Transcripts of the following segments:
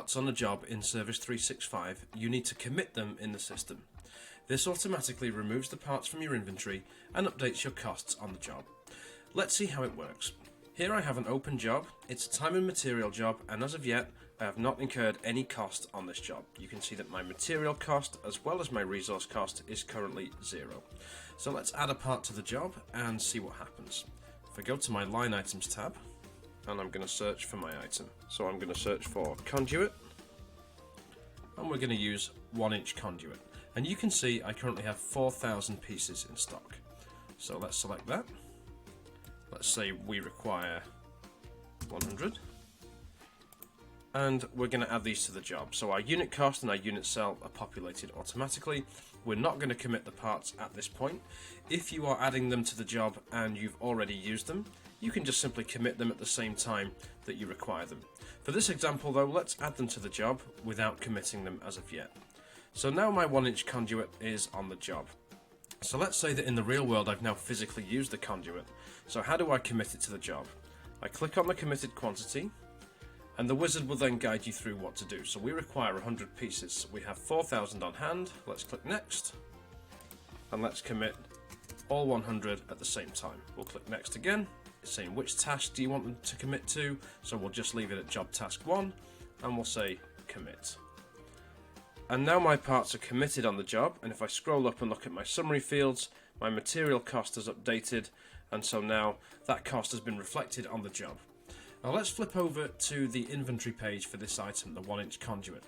parts on a job in Service 365, you need to commit them in the system. This automatically removes the parts from your inventory and updates your costs on the job. Let's see how it works. Here I have an open job. It's a time and material job, and as of yet I have not incurred any cost on this job. You can see that my material cost as well as my resource cost is currently 0. So let's add a part to the job and see what happens. If I go to my line items tab, and I'm going to search for my item. So I'm going to search for conduit, and we're going to use 1-inch conduit. And you can see I currently have 4,000 pieces in stock. So let's select that. Let's say we require 100. And we're going to add these to the job. So our unit cost and our unit cell are populated automatically. We're not going to commit the parts at this point. If you are adding them to the job and you've already used them, you can just simply commit them at the same time that you require them. For this example though, let's add them to the job without committing them as of yet. So now my 1-inch conduit is on the job. So let's say that in the real world I've now physically used the conduit. So how do I commit it to the job? I click on the committed quantity, and the wizard will then guide you through what to do. So we require 100 pieces. We have 4,000 on hand. Let's click next, and let's commit all 100 at the same time. We'll click next again. It's saying which task do you want them to commit to, so we'll just leave it at job task 1, and we'll say commit. And now my parts are committed on the job, and if I scroll up and look at my summary fields, my material cost is updated, and so now that cost has been reflected on the job. Now let's flip over to the inventory page for this item, the 1-inch conduit.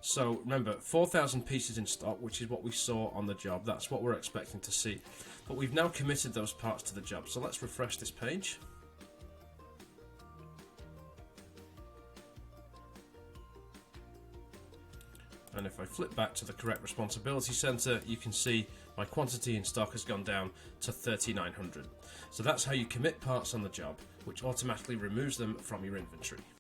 So remember, 4,000 pieces in stock, which is what we saw on the job. That's what we're expecting to see. But we've now committed those parts to the job. So let's refresh this page. And if I flip back to the correct responsibility center, you can see my quantity in stock has gone down to 3,900. So that's how you commit parts on the job, which automatically removes them from your inventory.